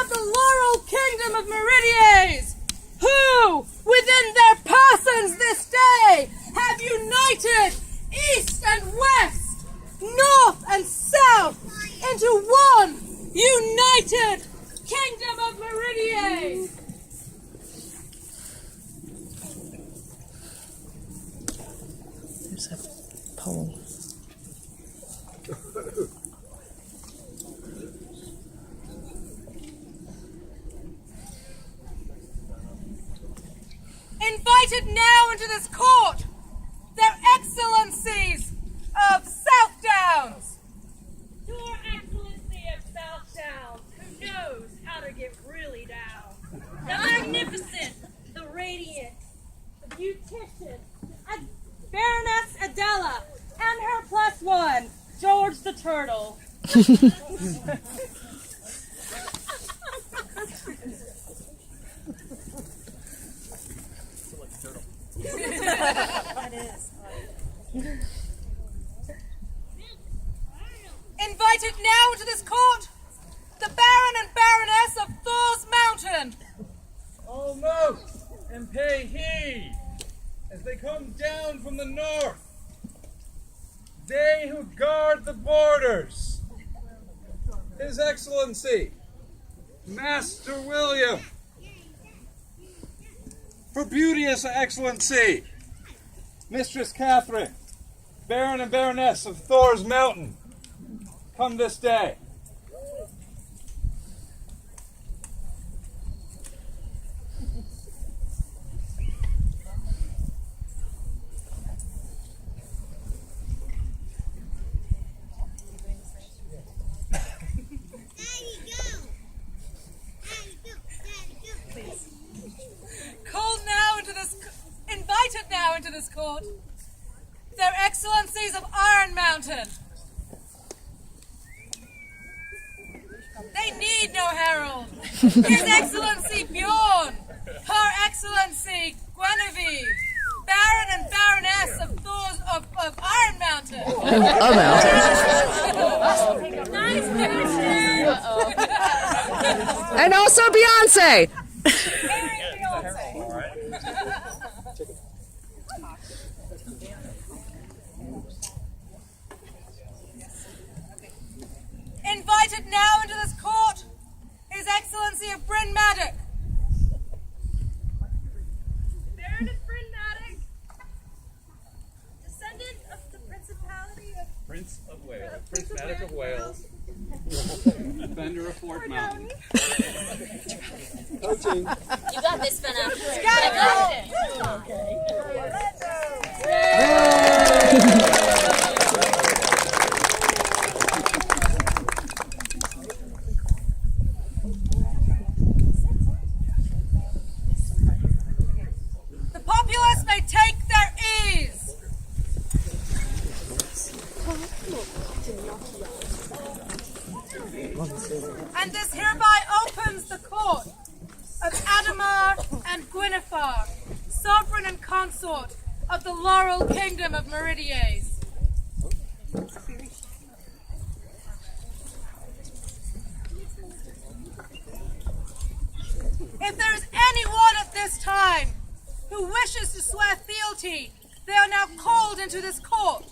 of the laurel kingdom of Meridies, who, within their persons this day, have united east and west, north and south, into one united kingdom of Meridies. There's a pole. Invited now into this court, their excellencies of South Downs. Your Excellency of South Downs, who knows how to get really down. The magnificent, the radiant, the beautician, Baroness Adela, and her +1, George the Turtle. That is. Invited now into this court, the Baron and Baroness of Thor's Mountain. All note and pay heed as they come down from the north. They who guard the borders. His Excellency, Master William. For beauteous Excellency, Mistress Catherine, Baron and Baroness of Thor's Mountain, come this day. Invited now into this court, their excellencies of Iron Mountain. They need no herald. His Excellency Bjorn, Her Excellency Gwenhwyfar, Baron and Baroness of Thor's of Iron Mountain. A mountain. Nice picture! And also Beyonce. Invited now into this court, His Excellency of Bryn Maddock. Baron of Bryn Maddock, descendant of the Principality of Prince of Wales, Prince Maddock of Wales, defender of Fort Mountain. Coaching. You got this, Fenna. The populace may take their ease. And this hereby opens the court of Adhemar and Gwenhwyfar, sovereign and consort of the laurel kingdom of Meridies. If there is anyone at this time who wishes to swear fealty, they are now called into this court.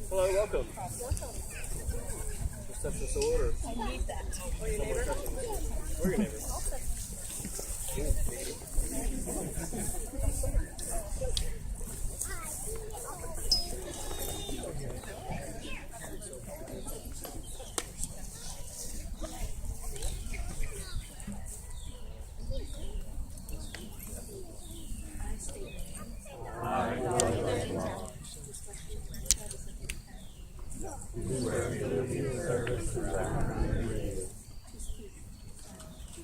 Hello, welcome. Just touch this order. I need that. Or your neighbor? We're your neighbor.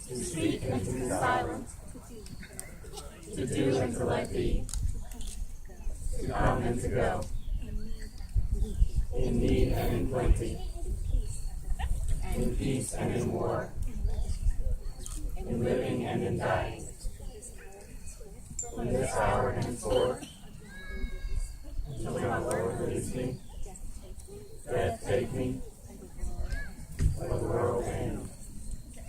To speak and to be silent, to do and to let be, to come and to go, in need and in plenty, in peace and in war, in living and in dying. From this hour henceforth, until my Lord leads me, death take me, but the world end.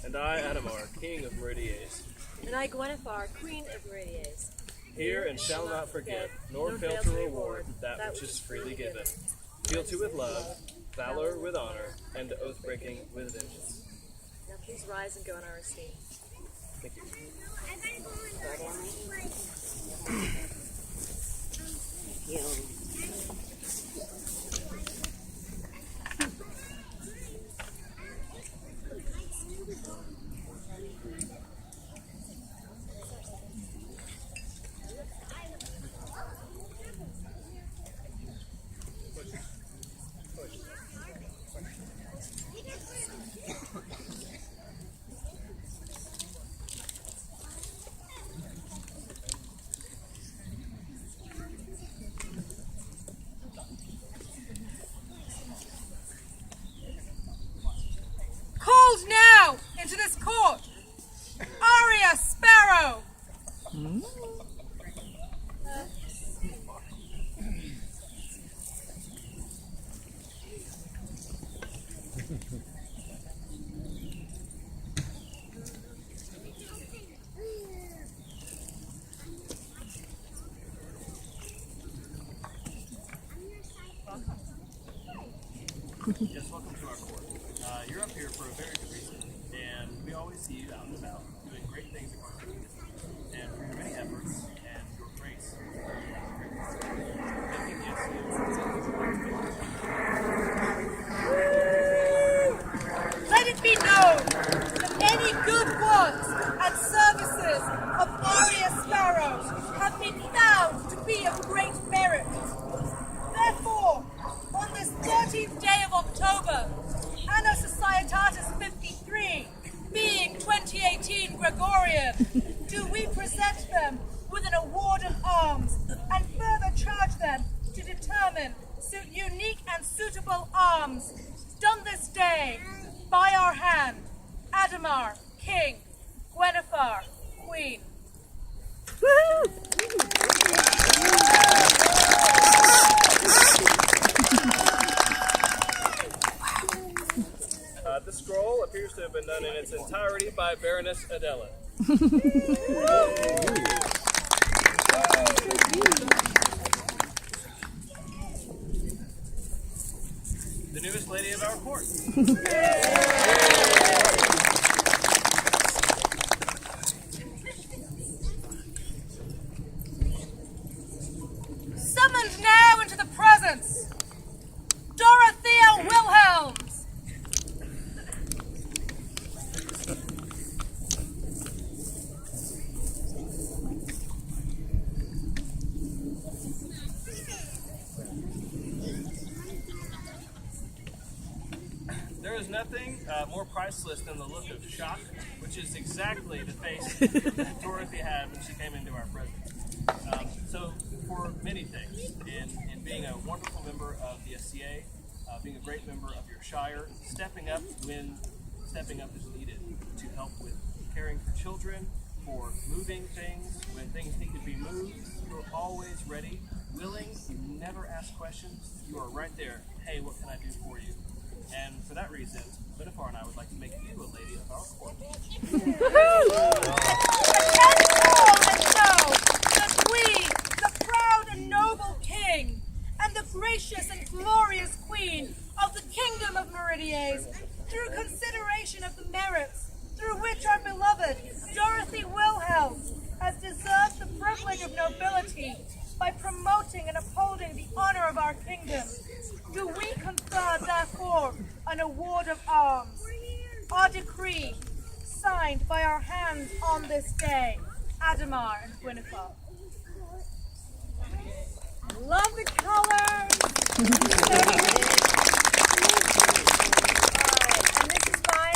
And I, Adhemar, King of Meridies, And I, Gwenhwyfar, Queen of Meridies, hear and shall not forget, nor fail to reward that which is freely given. Fealty with love, valor with honor, and oath-breaking with vengeance. now please rise and go in our esteem. Thank you. Called now into this court, Arya Sparrow. Yes, welcome to our court. You're up here for a very good reason, and we always see you out and about doing great things across the community. And for your many efforts and your grace, making the Let it be known that any good works and services of Arya Sparrow have been found to be of great merit. Therefore, on this 13th day of October, Anno Societatis 53, being 2018 Gregorian, do we present them with an award of arms and further charge them to determine unique and suitable arms done this day by our hand, Adhemar, King, Gwenhwyfar, Queen. The scroll appears to have been done in its entirety by Baroness Adela. The newest lady of our court. Summoned now into the presence, Dorothea Wilhelms. There is nothing more priceless than the look of shock, which is exactly the face that Dorothy had when she came into our presence. So, for many things, in being a wonderful member of the SCA, being a great member of your shire, stepping up when stepping up is needed to help with caring for children, for moving things when things need to be moved. You're always ready, willing, you never ask questions, you are right there. Hey, what can I do for you? And for that reason, Gwenhwyfar and I would like to make you a lady of our court. And know that we, the proud and noble King, and the gracious and glorious Queen of the Kingdom of Meridies, through consideration of the merits through which our beloved Dorothy Wilhelm has deserved the privilege of nobility by promoting and upholding the honor of our kingdom, do we confer, therefore, an award of arms. Our decree, signed by our hands on this day, Adhemar and Gwenhwyfar. Love the colors! Alright, and this is my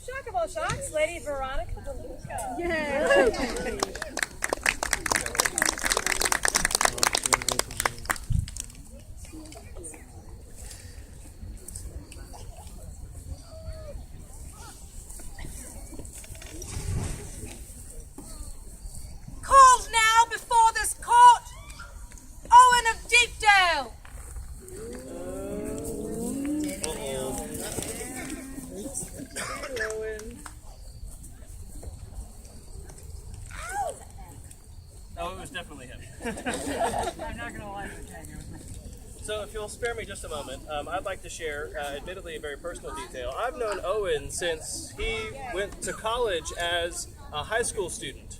shock of all shocks, Lady Veronica DeLuca. Yay! it was definitely him. I'm not gonna lie to you. So if you'll spare me just a moment, I'd like to share, admittedly, a very personal detail. I've known Owen since he went to college as a high school student.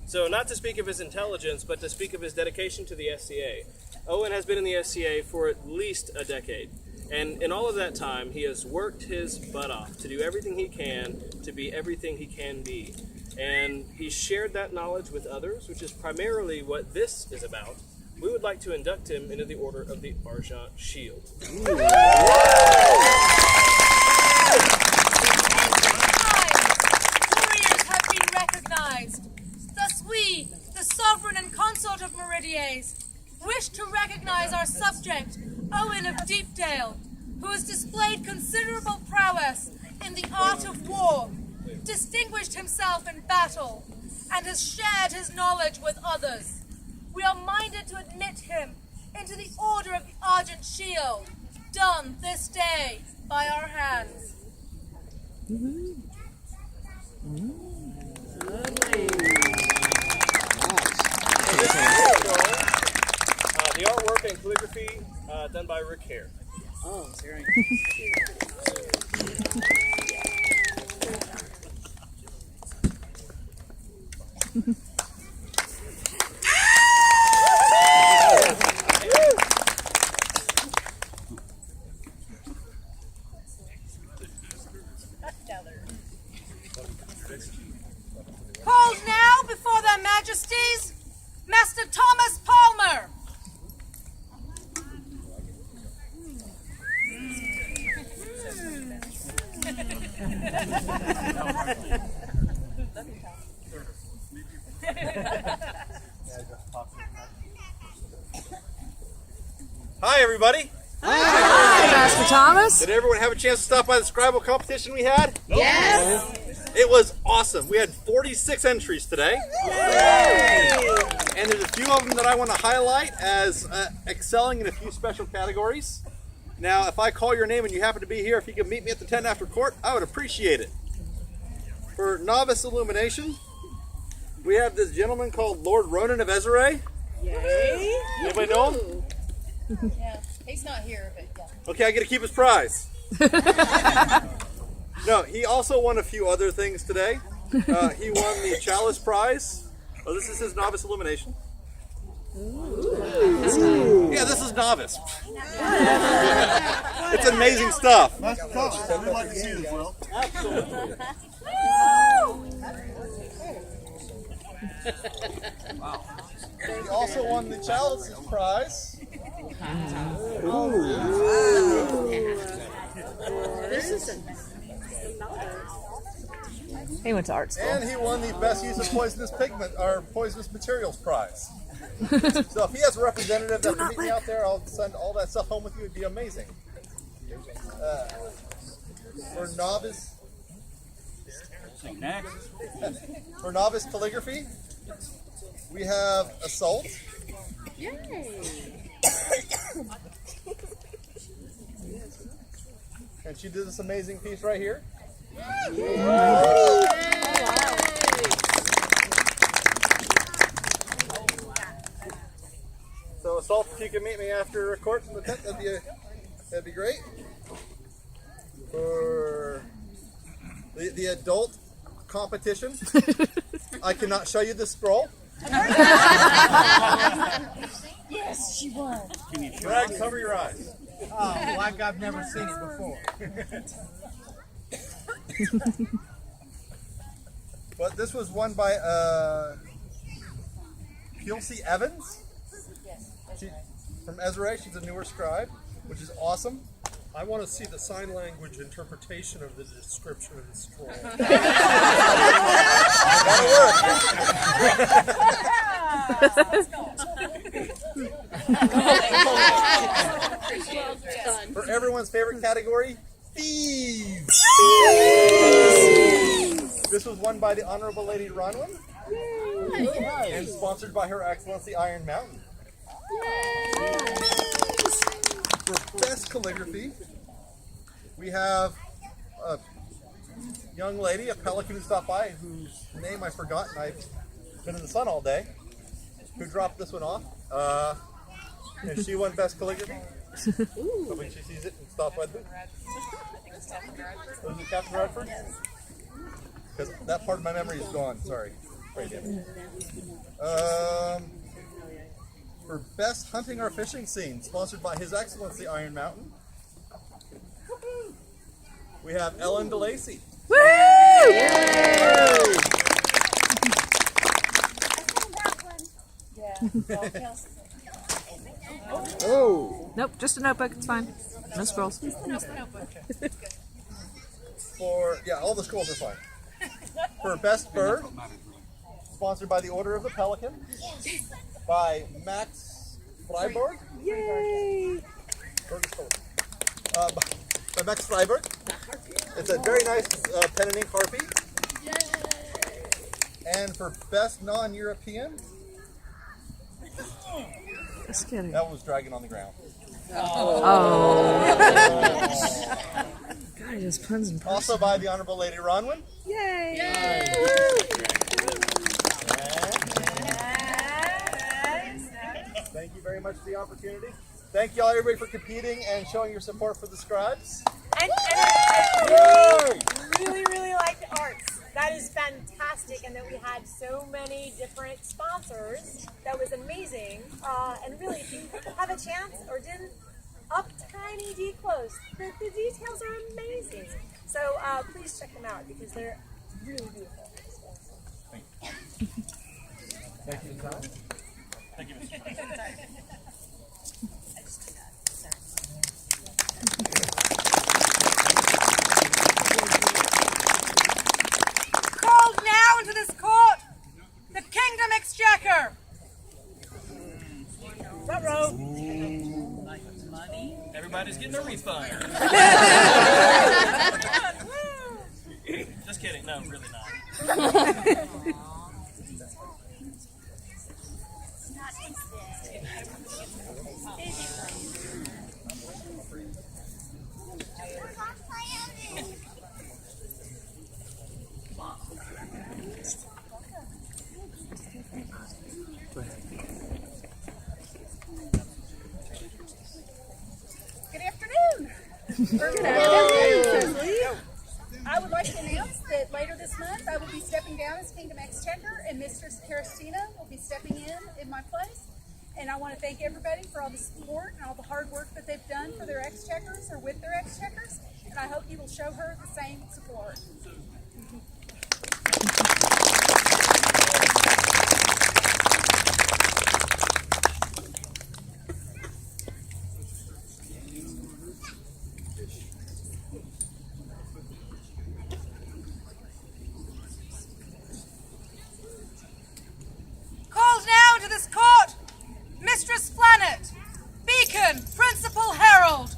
So not to speak of his intelligence, but to speak of his dedication to the SCA. Owen has been in the SCA for at least a decade. And in all of that time, he has worked his butt off to do everything he can to be everything he can be. And he shared that knowledge with others, which is primarily what this is about. We would like to induct him into the Order of the Argent Shield. Warriors have been recognized. Thus we, the sovereign and consort of Meridies, wish to recognize our subject, Owen of Deepdale, who has displayed considerable prowess in the art of war, distinguished himself in battle, and has shared his knowledge with others. We are minded to admit him into the Order of the Argent Shield, done this day by our hands. The artwork and calligraphy done by Rick Hare. Oh, very. Called now before their majesties, Master Thomas Palmer. Hi, everybody. Hi, Master Thomas. Did everyone have a chance to stop by the Scribble competition we had? Yes. It was awesome. We had 46 entries today. And there's a few of them that I want to highlight as excelling in a few special categories. Now, if I call your name and you happen to be here, if you could meet me at the tent after court, I would appreciate it. For novice illumination, we have this gentleman called Lord Ronan of Ezerey. Yay! Anybody know him? Yeah, he's not here, but yeah. Okay, I get to keep his prize. No, he also won a few other things today. He won the Chalice Prize. Oh, this is his novice illumination. Ooh. Yeah, this is novice. It's amazing stuff. Master Thomas, we'd like to see it as well. Absolutely. Wow. He also won the Chalice Prize. He went to art school. And he won the Best Use of Poisonous Pigment, or Poisonous Materials Prize. So if he has a representative that can meet me out there, I'll send all that stuff home with you. It'd be amazing. For novice, for novice calligraphy, we have Assault. And she did this amazing piece right here. So Assault, if you can meet me after court in the tent, that'd be great. For the adult competition, I cannot show you the scroll. Yes, she won. Greg, cover your eyes. Oh, like I've never seen it before. But this was won by Kelsey Evans. She, from Ezra, she's a newer scribe, which is awesome. I want to see the sign language interpretation of the description of the scroll. For everyone's favorite category, thieves. This was won by the Honorable Lady Ronwin and sponsored by Her Excellency Iron Mountain. For best calligraphy, we have a young lady, a pelican who stopped by, whose name I forgot, and I've been in the sun all day. who dropped this one off. And she won Best Calligraphy. Hoping she sees it and stops by the booth. Was it Captain Radford? Because that part of my memory is gone. Sorry. Right, damn it. For Best Hunting or Fishing Scene, sponsored by His Excellency Iron Mountain, we have Ellen DeLacy. Woo! Oh! Nope, just a notebook. It's fine. No scrolls. For, yeah, all the scrolls are fine. For Best Bird, sponsored by the Order of the Pelican, by Max Freiberg. Yay! By Max Freiberg. It's a very nice pen and ink harpy. And for Best Non-European, Just kidding. that was Dragon on the Ground. Oh. God, he does puns and puns. Also by the Honorable Lady Ronwin. Yay! Thank you very much for the opportunity. Thank you all, everybody, for competing and showing your support for the scribes. And I really like the arts. That is fantastic, and that we had so many different sponsors. That was amazing. And really, if you have a chance or didn't, up tiny declos. The details are amazing. So please check them out because they're really beautiful. Thank you, Tom. Thank you, Mr. Called now into this court, the Kingdom Exchequer. Everybody's getting a refund. Just kidding. No, really not. I would like to announce that later this month I will be stepping down as Kingdom Exchequer and Mistress Karistina will be stepping in my place. And I want to thank everybody for all the support and all the hard work that they've done for their exchequers or with their exchequers. And I hope you will show her the same support. Called now into this court, Mistress Planet, Beacon, Principal Herald.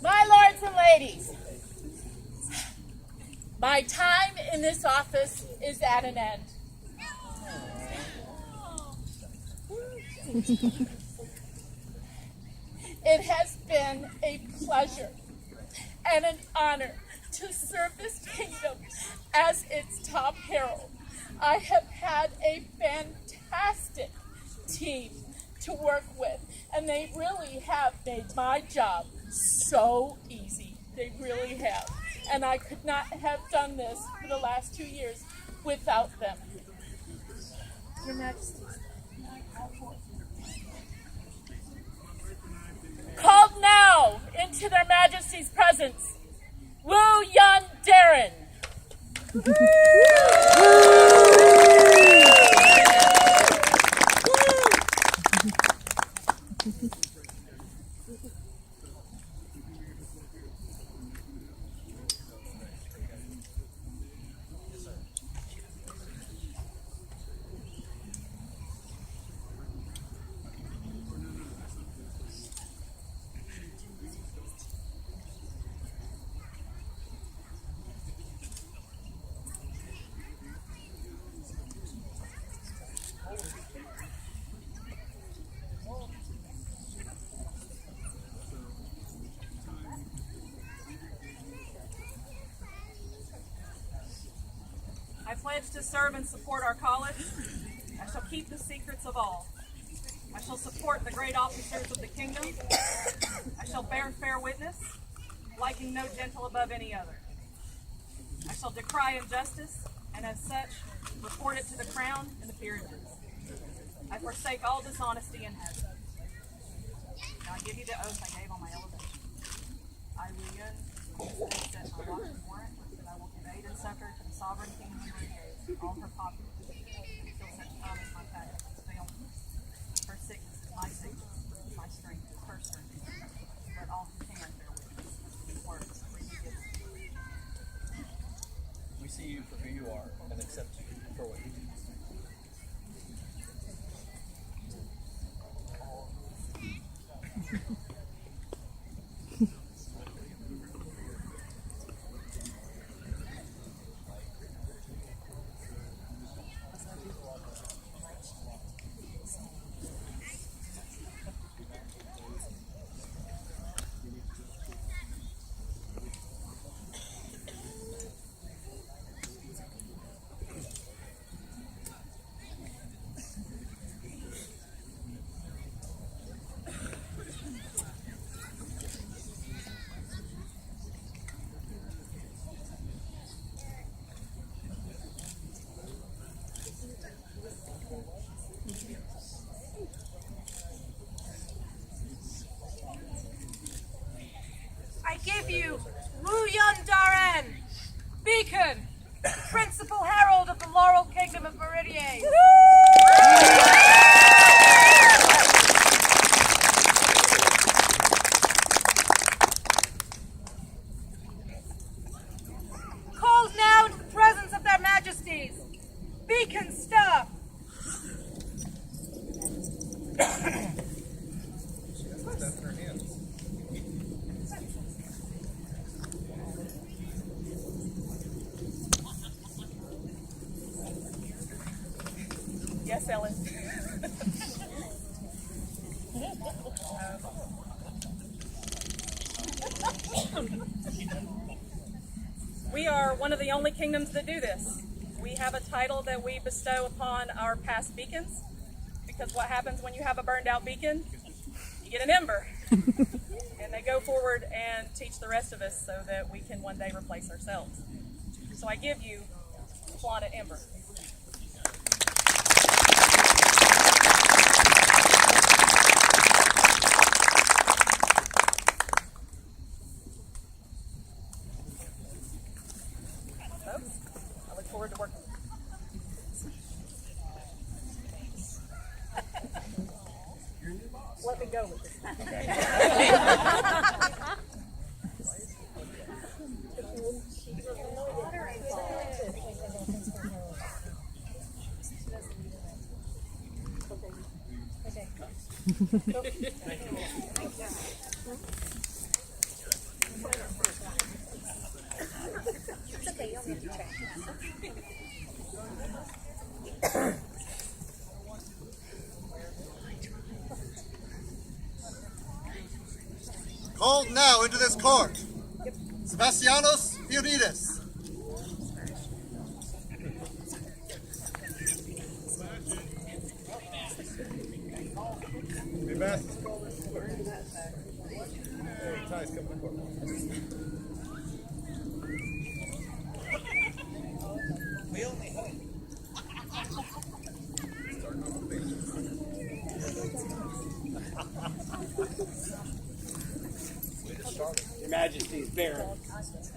My lords and ladies, my time in this office is at an end. It has been a pleasure and an honor to serve this kingdom as its top herald. I have had a fantastic team to work with, and they really have made my job so easy. They really have. And I could not have done this for the last 2 years without them. Your Majesty. Called now into their Majesty's presence, Wu Yun Darren. I pledge to serve and support our college. I shall keep the secrets of all. I shall support the great officers of the kingdom. I shall bear fair witness, liking no gentle above any other. I shall decry injustice, and as such, report it to the crown and the peerages. I forsake all dishonesty and hazard. Now I give you the oath I gave on my elevation. I, Leon, set my watch and warrant that I will give aid and succor to the sovereign king of Meridies, all her populace, until such time as my faculties fail me. Her sickness is my sickness, my strength is her strength. Let all who can bear witness to these words freely given. We see you for who you are and accept you for what you do. I give you Wuyun Daren, Beacon, Principal Herald of the Laurel Kingdom of Meridies. Called now into the presence of their majesties, Beacon staff. Yes, Ellen. We are one of the only kingdoms that do this. We have a title that we bestow upon our past beacons, because what happens when you have a burned out beacon? You get an ember. And they go forward and teach the rest of us so that we can one day replace ourselves. So I give you Flaunt Ember. I look forward to working with you. Let me go with this. Called now into this court, Sebastianos Meridies. Your Majesty's Baron,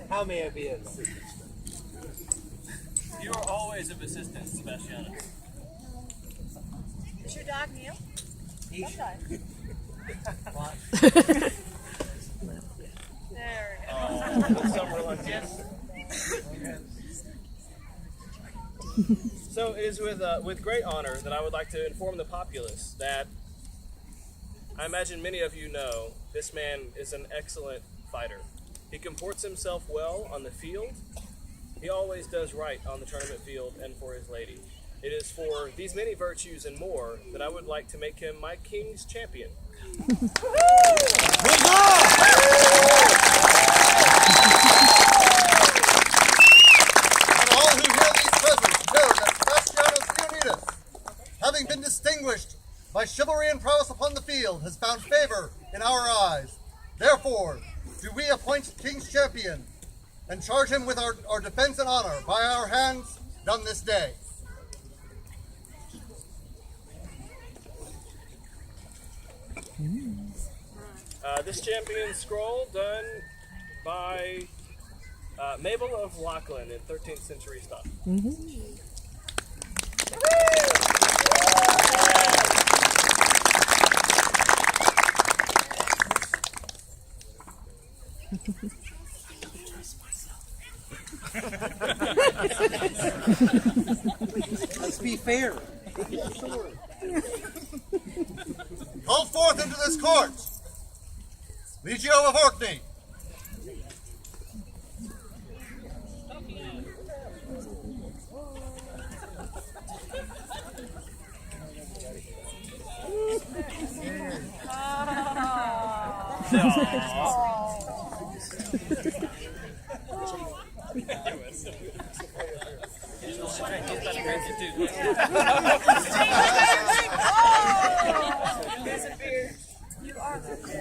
how may I be of assistance? You are always of assistance, Sebastianos. Is your dog Neil? Sometimes. There we go. Some reluctance. So it is with great honor that I would like to inform the populace that I imagine many of you know this man is an excellent fighter. He comports himself well on the field. He always does right on the tournament field and for his lady. It is for these many virtues and more that I would like to make him my king's champion. And all who hear these presents by chivalry and prowess upon the field, has found favor in our eyes. Therefore, do we appoint King's Champion and charge him with our defense and honor by our hands done this day. This champion scroll done by Mabel of Lachlan in 13th century stuff. Let's be fair. Called forth into this court, Legio of Orkney.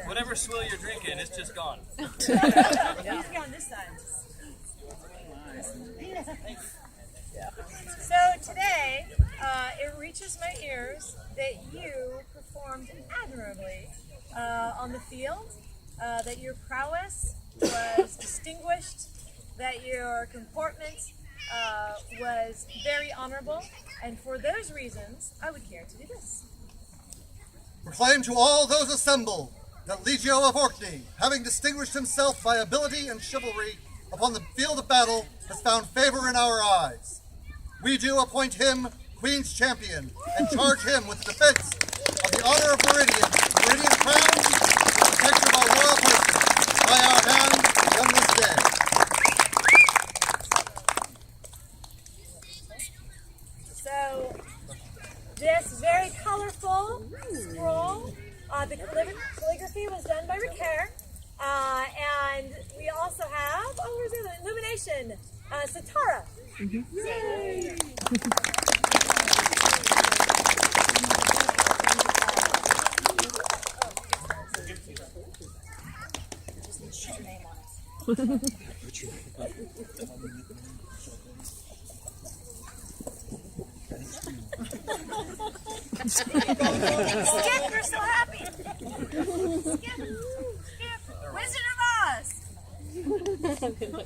Whatever swill you're drinking, it's just gone. He's on this side. So today, it reaches my ears that you performed admirably on the field, that your prowess was distinguished, that your comportment was very honorable, and for those reasons, I would care to do this. Proclaim to all those assembled that Legio of Orkney, having distinguished himself by ability and chivalry upon the field of battle, has found favor in our eyes. We do appoint him Queen's Champion and charge him with the defense of the honor of Meridian, Meridian crown, and the protection of our royal person by our hands on this day. So, this very colorful scroll, the calligraphy was done by Ricaire, and we also have, where's the other? Illumination, Satara. Yay! Just put your name on it. Skip, you're so happy. Skip. Wizard of Oz.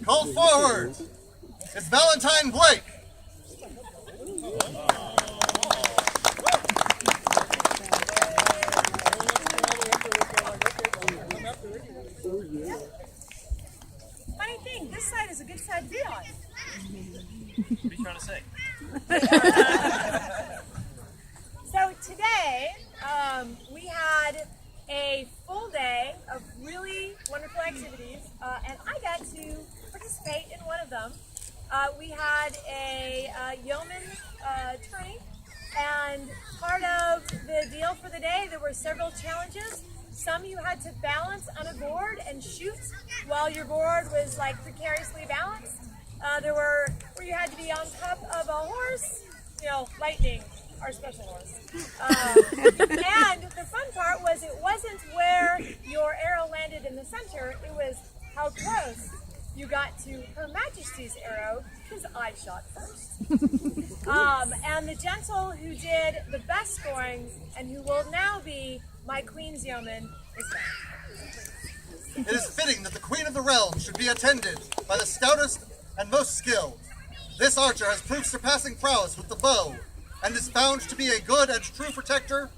Called forward, it's Valentine Blake. Funny thing, this side is a good side to be on. What are you trying to say? So today, we had a full day of really wonderful activities, and I got to participate in one of them. We had a yeoman tourney, and part of the deal for the day, there were several challenges. Some you had to balance on a board and shoot while your board was like precariously balanced. There were where you had to be on top of a horse, lightning, our special horse. And the fun part was it wasn't where your arrow landed in the center, it was how close you got to Her Majesty's arrow, because I shot first. And the gentle who did the best scoring and who will now be my Queen's Yeoman is back. It is fitting that the Queen of the Realm should be attended by the stoutest and most skilled. This archer has proved surpassing prowess with the bow, and is found to be a good and true protector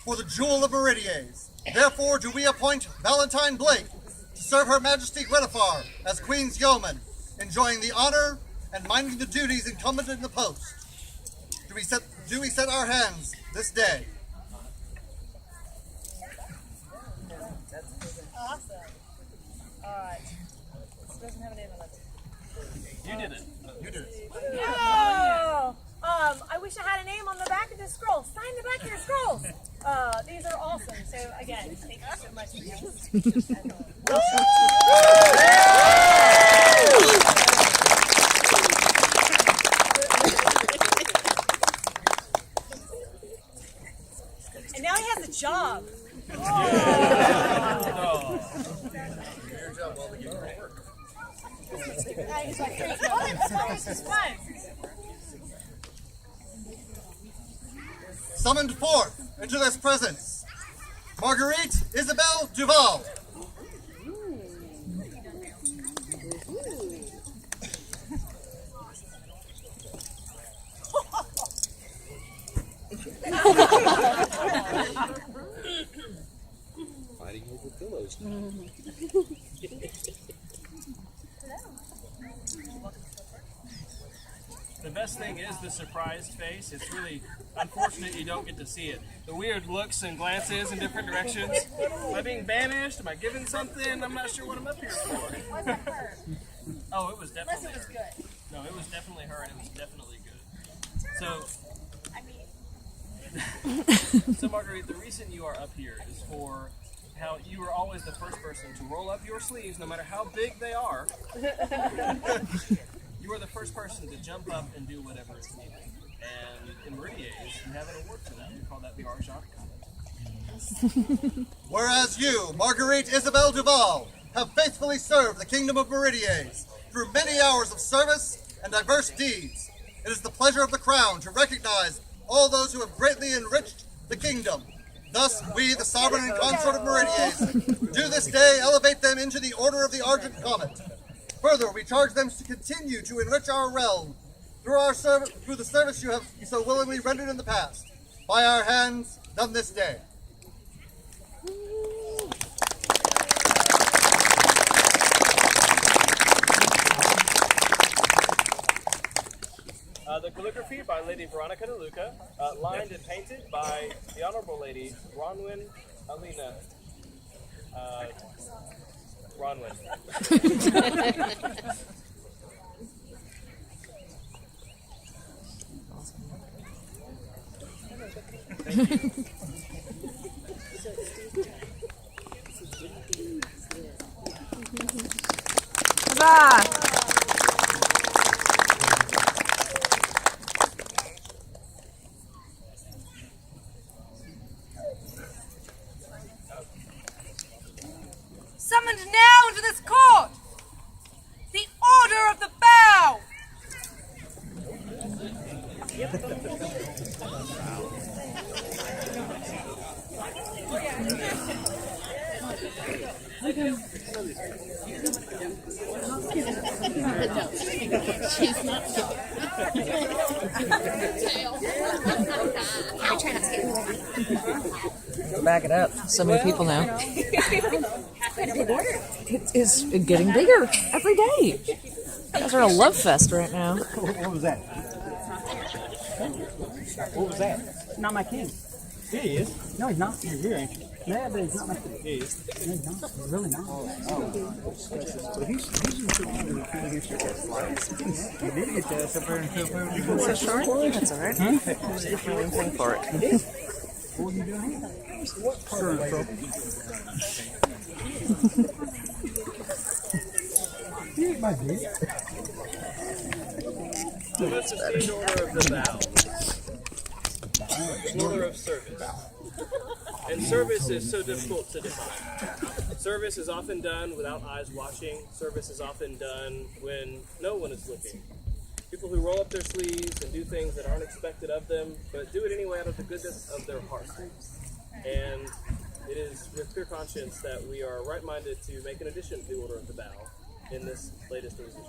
for the jewel of Meridies. Therefore do we appoint Valentine Blake to serve Her Majesty Gwenhwyfar as Queen's Yeoman, enjoying the honor and minding the duties incumbent in the post. Do we set our hands this day? Awesome. Alright. This doesn't have a name on it. You did it. You did it. Oh! I wish I had a name on the back of this scroll. Sign the back of your scrolls. These are awesome. So again, thank you so much for job. Summoned forth into this presence, Marguerite Isabelle Duval. Fighting over pillows. The best thing is the surprised face. It's really unfortunate you don't get to see it. The weird looks and glances in different directions. Am I being banished? Am I given something? I'm not sure what I'm up here for. Oh, it was definitely Unless it was her. good. No, it was definitely her, and it was definitely good. So, so Marguerite, the reason you are up here is for how you are always the first person to roll up your sleeves, no matter how big they are. You are the first person to jump up and do whatever is needed. And in Meridies, you have an award for that. We call that the Arjot Comet. Whereas you, Marguerite Isabelle Duval, have faithfully served the Kingdom of Meridies through many hours of service and diverse deeds, it is the pleasure of the Crown to recognize all those who have greatly enriched the Kingdom. Thus, we, the Sovereign and Consort of Meridies, do this day elevate them into the Order of the Argent Comet. Further, we charge them to continue to enrich our realm through the service you have so willingly rendered in the past. By our hands, done this day. The calligraphy by Lady Veronica De Luca, lined and painted by the Honorable Lady Bronwyn Alina. Bronwyn. Thank you. Huzzah! Summoned now into this court, the Order of the Bow. She's not Back it up. So many people now. It is getting bigger every day. You guys are a love fest right now. What was that? What was that? Not my king. Yeah, he is. No, he's not. He's here, ain't you? Yeah, but he's not my king. Yeah, he is. No, he's not. He's really not. But he's in against your slides. He did get that up there and Is that short? That's alright. There's definitely anything for it. He did. What are you doing? What part of the You ate my dick. The most esteemed Order of the Bow. Order of Service. And service is so difficult to define. Service is often done without eyes watching. Service is often done when no one is looking. People who roll up their sleeves and do things that aren't expected of them, but do it anyway out of the goodness of their heart. And it is with clear conscience that we are right-minded to make an addition to the Order of the Bow in this latest revision.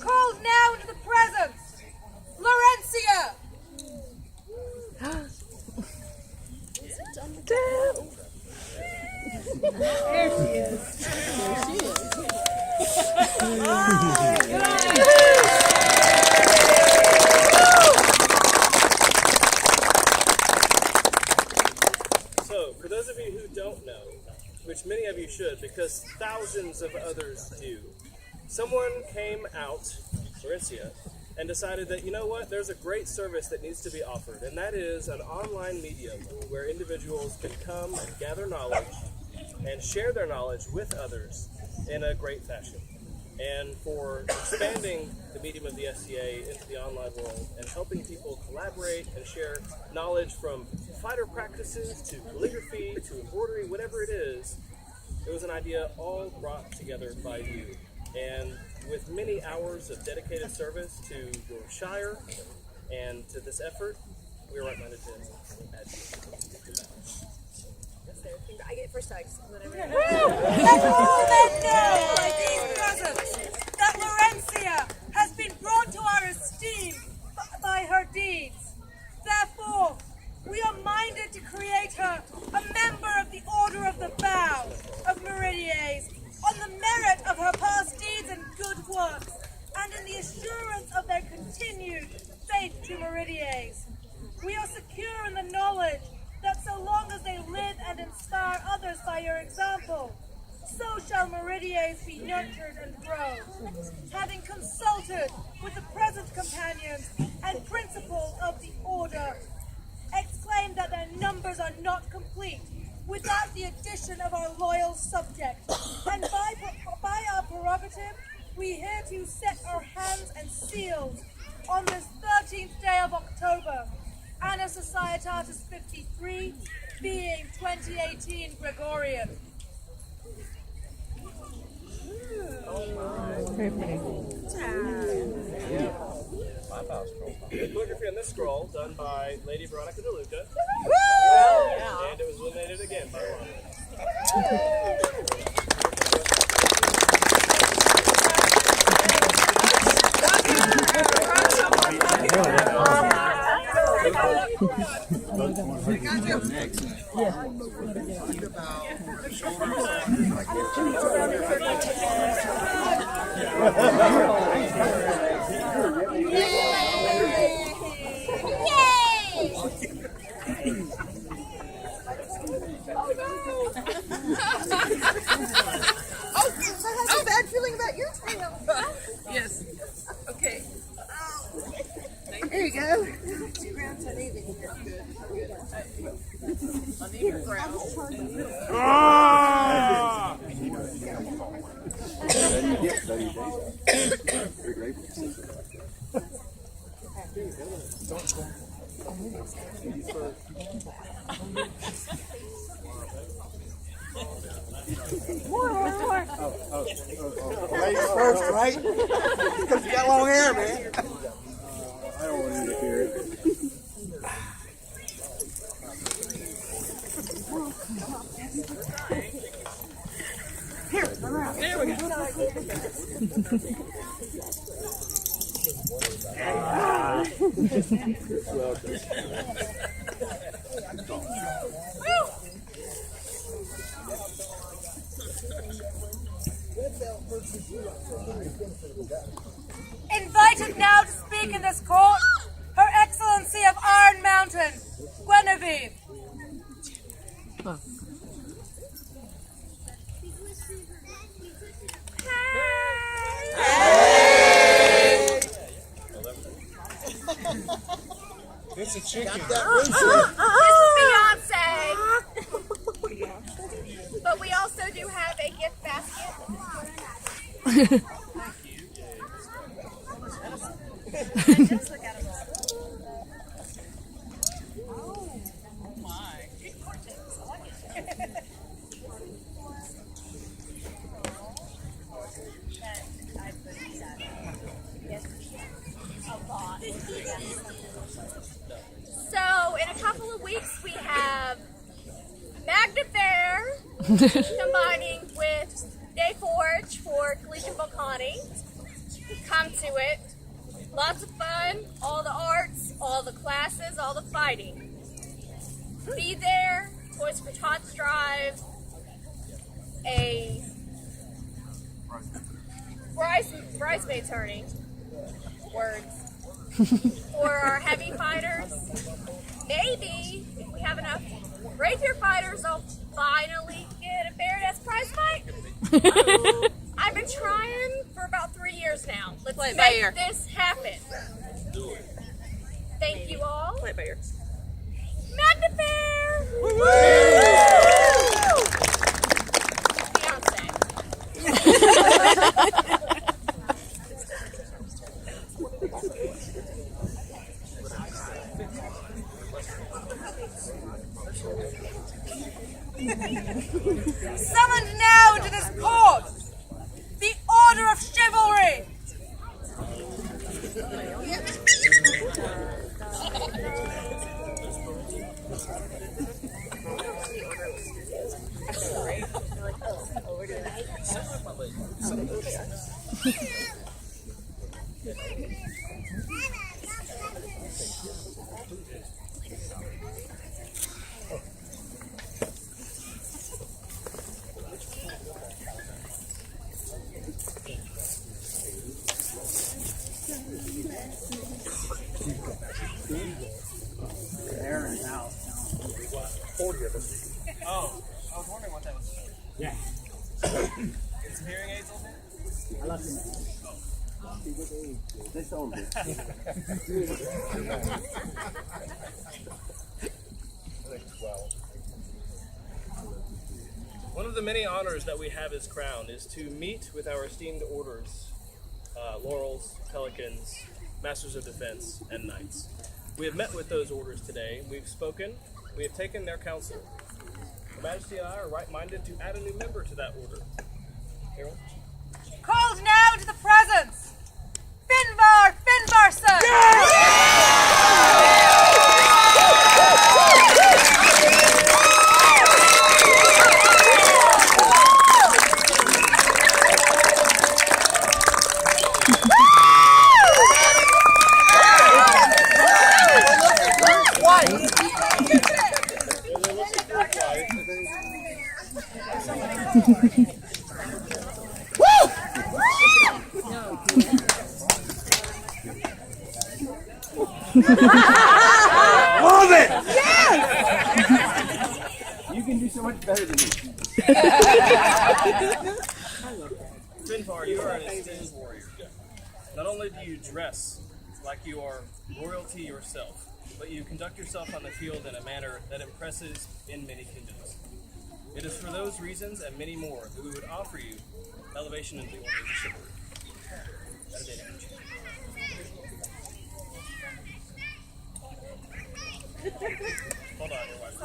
Called now into the presence, Laurencia. There she is. There she is. So, for those of you who don't know, which many of you should, because thousands of others do, someone came out, Laurencia, and decided that, you know what, there's a great service that needs to be offered, and that is an online medium where individuals can come and gather knowledge and share their knowledge with others in a great fashion. and for expanding the medium of the SCA into the online world and helping people collaborate and share knowledge from fighter practices to calligraphy to embroidery, whatever it is. It was an idea all brought together by you. And with many hours of dedicated service to your shire and to this effort, we are right-minded to add to it. I get first tags. Let all men know by these presents that Laurentia has been brought to our esteem by her deeds. Therefore, we are minded to create her a member of the Order of the Bow of Meridies on the merit of her past deeds and good works, and in the assurance of their continued faith to Meridies. We are secure in the knowledge that so long as they live and inspire others by your example, so shall Meridies be nurtured and grow. Having consulted with the present companions and principals of the order, exclaim that their numbers are not complete without the addition of our loyal subjects, and by our prerogative, we hereto set our hands and seals on this 13th day of October, Anna Societatis 53, being 2018 Gregorian. Very pretty. The calligraphy on this scroll done by Lady Veronica DeLuca. And it was illuminated again by I have a bad feeling about your tail. Yes. Okay. There you go. More. Ladies first, right? Because you got long hair, man. I don't want to hear it. Here, there we go. Invited now to speak in this court, Her Excellency of Iron Mountain, Gwenhwyfar. It's a chicken. This is Beyonce. But we also do have a gift basket. So, in a couple of weeks, we have Magna Fair combining with Day Forge for Collegiate Volcani. Come to it. Lots of fun, all the arts, all the classes, all the fighting. Be there, Toys for Tots Drive, a bridesmaid turning, words, for our heavy fighters. Maybe, if we have enough rapier fighters, I'll finally get a Baroness prize fight. I've been trying for about 3 years now. Let's make this happen. Thank you all. Play it by ear. Magna Fair! Beyonce. Summoned now to this court, the Order of Chivalry. Oh, I was wondering what that was. Yeah. Some hearing aids on there? I love them. They sold me. One of the many honors that we have as Crown is to meet with our esteemed orders, Laurels, Pelicans, Masters of Defense, and Knights. We have met with those orders today. We've spoken. We have taken their counsel. Her Majesty and I are right-minded to add a new member to that order. Harold? Called now to the presence, Finvar Finvarson! Love it! Yes! You can do so much better than me. Gwenhwyfar, you are an esteemed warrior. Not only do you dress like you are royalty yourself, but you conduct yourself on the field in a manner that impresses in many kingdoms. It is for those reasons and many more that we would offer you elevation into the order of chivalry. Adhemar. Hold on, your wife.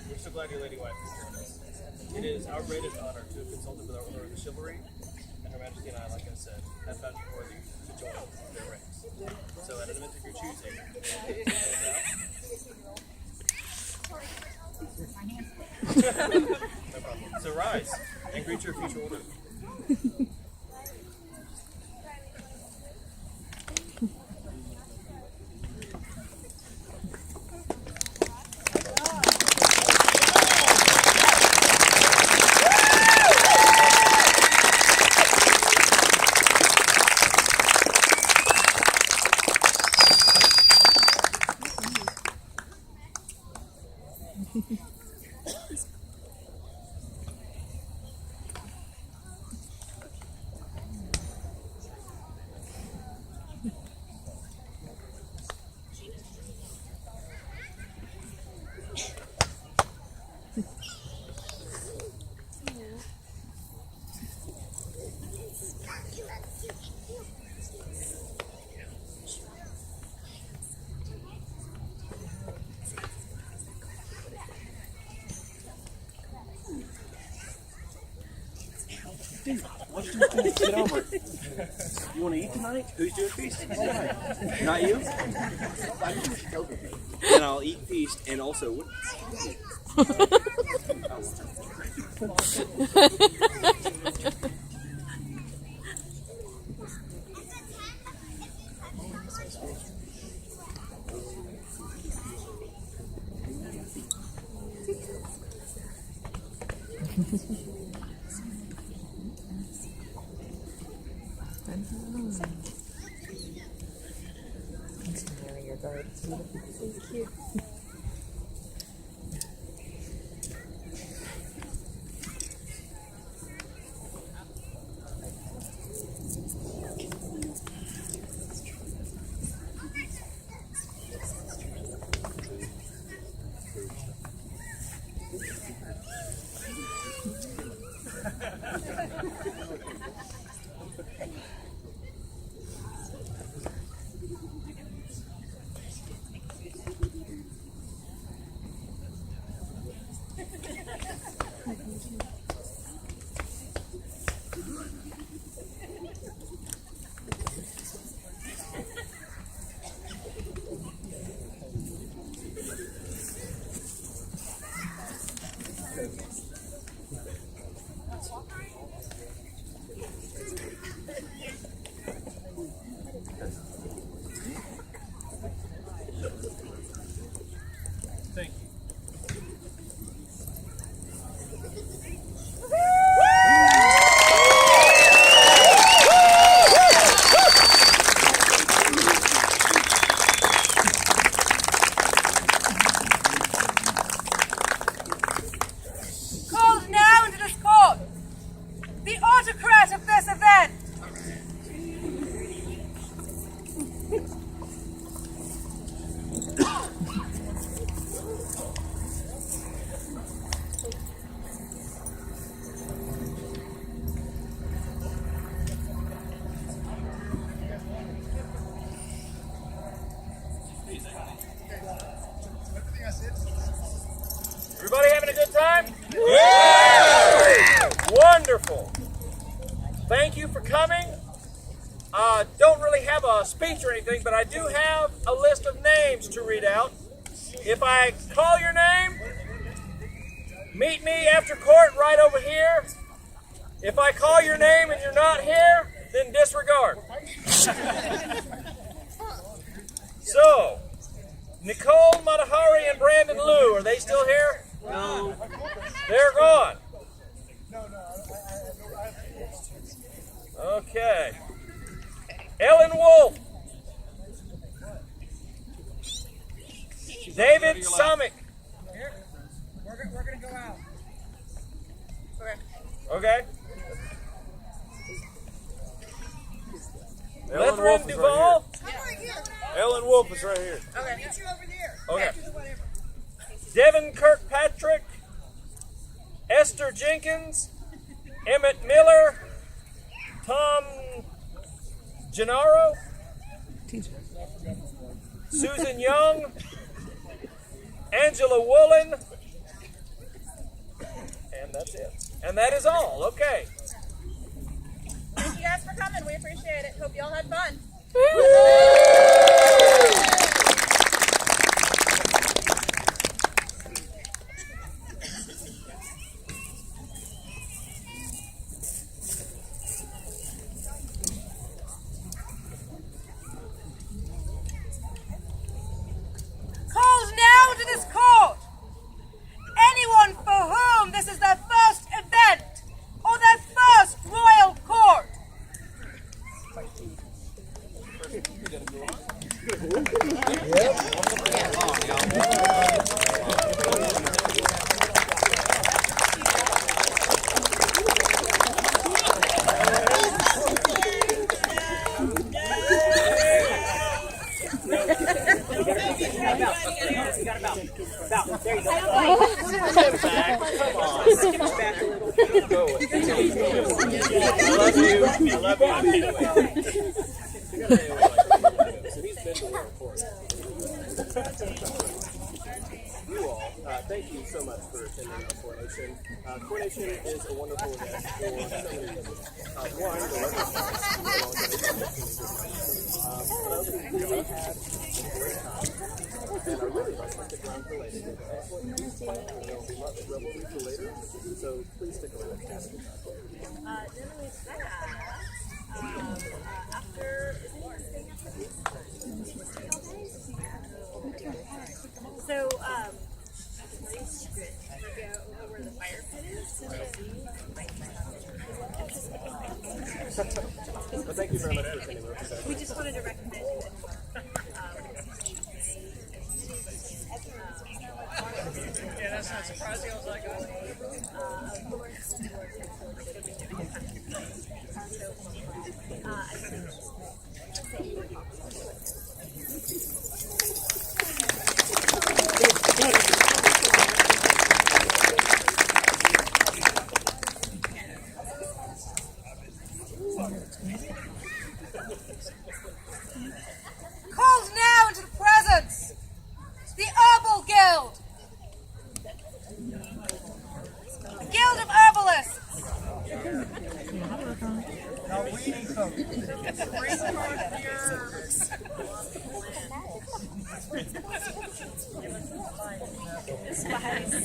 We're so glad your lady wife is joining us. It is our greatest honor to have consulted with our Order of Chivalry, and Her Majesty and I, like I said, have found it worthy to join their ranks. So at an event of your choosing, no problem. So rise and greet your future order. Let's just get over it. You want to eat tonight? Who's doing feast? Not you? Then I'll eat feast and also. Called now into this court, the autocrat of this event. Everybody having a good time? Yeah! Wonderful. Thank you for coming. Don't really have a speech or anything, but I do have a list of names to read out. If I call your name, meet me after court right over here. If I call your name and you're not here, then disregard. So, Nicole, Matahari, and Brandon Liu, are they still here? No. They're gone. Okay. Ellen Wolf. David Summik. We're going to go out. Okay. Ellen Lethrin Wolf is Duval. right here. Ellen Wolf is right here. Okay. Meet you over there. Okay. After the whatever. Devin Kirkpatrick, Esther Jenkins, Emmett Miller, Tom Gennaro, Susan Young, Angela Woolen, and that's it. And that is all. Okay. Thank you guys for coming. We appreciate it. Hope you all had fun. Calls now to this court. Anyone for whom this is their first event or their first royal court. Thank you so much for attending our Coronation. Coronation is a wonderful event for so many reasons. One, the but also we really had a great time. And I really hope to stick around for later. There will be lots of revelry for later, so please stick around. Not only that, after, is anyone staying after this? So, we're going to go over where the fire pit is. But thank you very much for attending. We just wanted to recommend you that. Yeah, that's not surprising. I was like, Called now into the presence, the Herbal Guild. The Guild of Herbalists.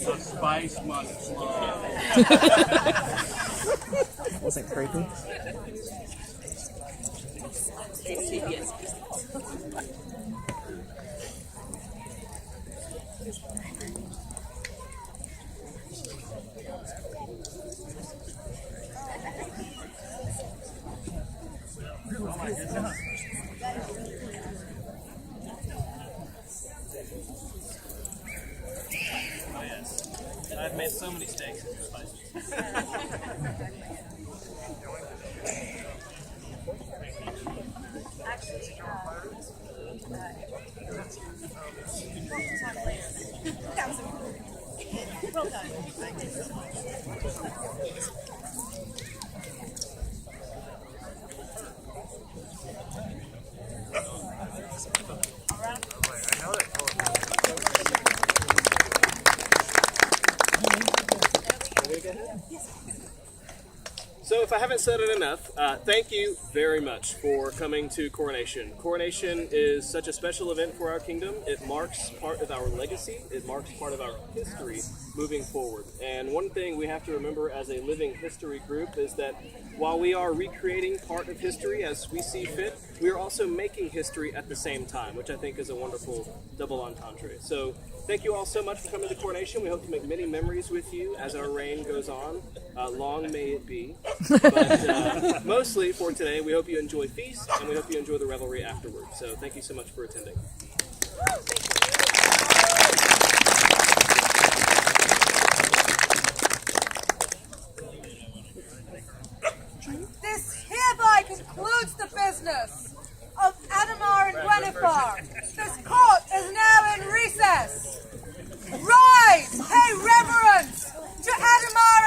the spice must flow. Wasn't creepy. Oh yes, I've made so many steaks with spices. Actually, well done. So if I haven't said it enough, thank you very much for coming to Coronation. Coronation is such a special event for our kingdom. It marks part of our legacy. It marks part of our history moving forward. And one thing we have to remember as a living history group is that while we are recreating part of history as we see fit, we are also making history at the same time, which I think is a wonderful double entendre. So thank you all so much for coming to Coronation. We hope to make many memories with you as our reign goes on. Long may it be. But mostly for today, we hope you enjoy feast, and we hope you enjoy the revelry afterwards. So thank you so much for attending. This hereby concludes the business of Adhemar and Gwenhwyfar. This court is now in recess. Rise, pay reverence to Adhemar